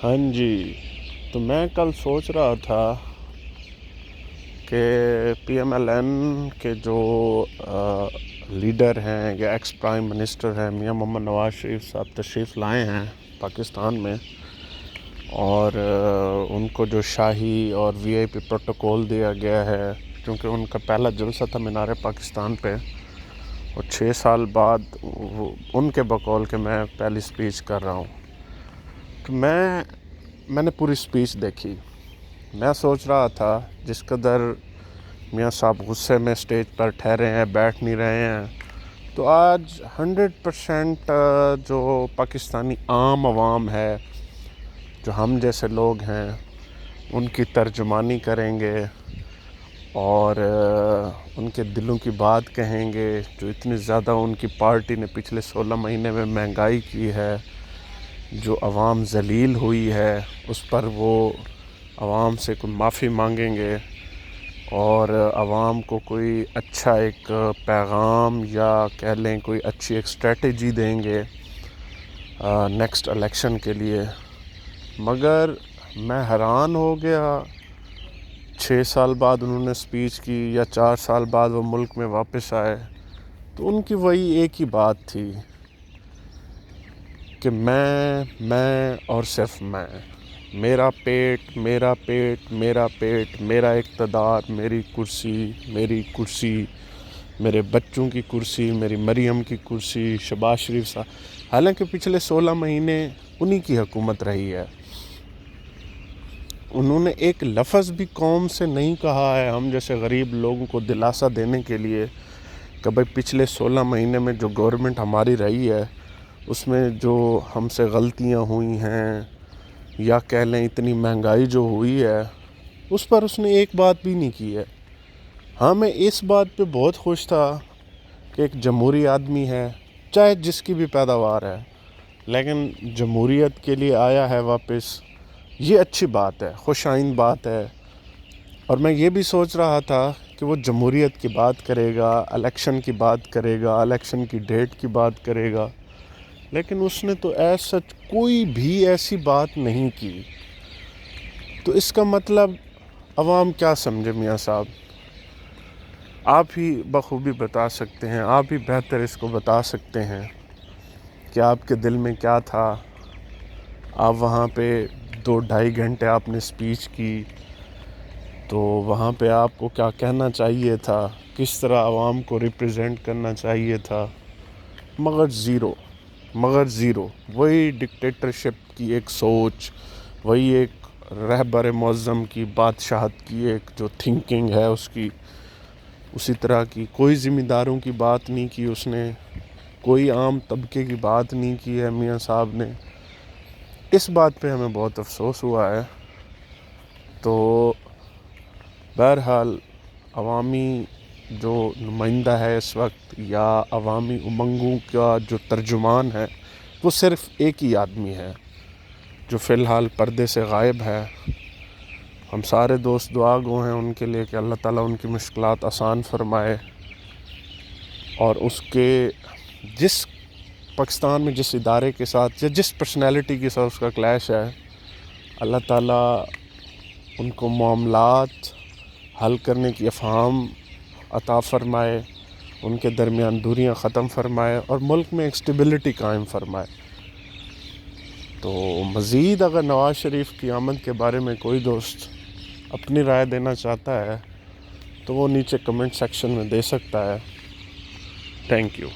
ہاں جی، تو میں کل سوچ رہا تھا کہ پی ایم ایل این کے جو لیڈر ہیں یا ایکس پرائم منسٹر ہیں میاں محمد نواز شریف صاحب تشریف لائے ہیں پاکستان میں، اور ان کو جو شاہی اور وی آئی پی پروٹوکول دیا گیا ہے، کیونکہ ان کا پہلا جلسہ تھا مینار پاکستان پہ، اور 6 سال بعد ان کے بقول کہ میں پہلی سپیچ کر رہا ہوں. تو میں نے پوری سپیچ دیکھی. میں سوچ رہا تھا جس قدر میاں صاحب غصے میں اسٹیج پر ٹھہرے ہیں، بیٹھ نہیں رہے ہیں، تو آج 100% جو پاکستانی عام عوام ہے، جو ہم جیسے لوگ ہیں، ان کی ترجمانی کریں گے اور ان کے دلوں کی بات کہیں گے. جو اتنی زیادہ ان کی پارٹی نے پچھلے 16 مہینے میں مہنگائی کی ہے، جو عوام ذلیل ہوئی ہے، اس پر وہ عوام سے کوئی معافی مانگیں گے اور عوام کو کوئی اچھا ایک پیغام یا کہہ لیں کوئی اچھی ایک اسٹریٹجی دیں گے نیکسٹ الیکشن کے لیے. مگر میں حیران ہو گیا، 6 سال بعد انہوں نے سپیچ کی یا 4 سال بعد وہ ملک میں واپس آئے، تو ان کی وہی ایک ہی بات تھی کہ میں اور صرف میں، میرا پیٹ میرا پیٹ میرا پیٹ، میرا اقتدار، میری کرسی، میرے بچوں کی کرسی، میری مریم کی کرسی، شہباز شریف صاحب. حالانکہ پچھلے 16 مہینے انہی کی حکومت رہی ہے. انہوں نے ایک لفظ بھی قوم سے نہیں کہا ہے، ہم جیسے غریب لوگوں کو دلاسا دینے کے لیے کہ بھائی پچھلے 16 مہینے میں جو گورنمنٹ ہماری رہی ہے، اس میں جو ہم سے غلطیاں ہوئی ہیں یا کہہ لیں اتنی مہنگائی جو ہوئی ہے، اس پر اس نے ایک بات بھی نہیں کی ہے. ہاں، میں اس بات پہ بہت خوش تھا کہ ایک جمہوری آدمی ہے، چاہے جس کی بھی پیداوار ہے، لیکن جمہوریت کے لیے آیا ہے واپس. یہ اچھی بات ہے، خوش آئند بات ہے. اور میں یہ بھی سوچ رہا تھا کہ وہ جمہوریت کی بات کرے گا، الیکشن کی بات کرے گا، الیکشن کی ڈیٹ کی بات کرے گا، لیکن اس نے تو ایسا کوئی بھی ایسی بات نہیں کی. تو اس کا مطلب عوام کیا سمجھے میاں صاحب؟ آپ ہی بخوبی بتا سکتے ہیں، آپ ہی بہتر اس کو بتا سکتے ہیں کہ آپ کے دل میں کیا تھا. آپ وہاں پہ 2-2.5 گھنٹے آپ نے سپیچ کی، تو وہاں پہ آپ کو کیا کہنا چاہیے تھا، کس طرح عوام کو ریپریزنٹ کرنا چاہیے تھا، مگر زیرو. وہی ڈکٹیٹرشپ کی ایک سوچ، وہی ایک رہبر معظم کی بادشاہت کی ایک جو تھنکنگ ہے اس کی، اسی طرح کی کوئی ذمہ داروں کی بات نہیں کی اس نے، کوئی عام طبقے کی بات نہیں کی ہے میاں صاحب نے. اس بات پہ ہمیں بہت افسوس ہوا ہے. تو بہرحال عوامی جو نمائندہ ہے اس وقت، یا عوامی امنگوں کا جو ترجمان ہے، وہ صرف ایک ہی آدمی ہے جو فی الحال پردے سے غائب ہے. ہم سارے دوست دعا گو ہیں ان کے لیے کہ اللہ تعالیٰ ان کی مشکلات آسان فرمائے، اور اس کے جس پاکستان میں جس ادارے کے ساتھ یا جس پرسنالٹی کے ساتھ اس کا کلیش ہے، اللہ تعالیٰ ان کو معاملات حل کرنے کی افہام عطا فرمائے، ان کے درمیان دوریاں ختم فرمائے اور ملک میں ایک سٹیبلٹی قائم فرمائے. تو مزید اگر نواز شریف کی آمد کے بارے میں کوئی دوست اپنی رائے دینا چاہتا ہے تو وہ نیچے کمنٹ سیکشن میں دے سکتا ہے. Thank you.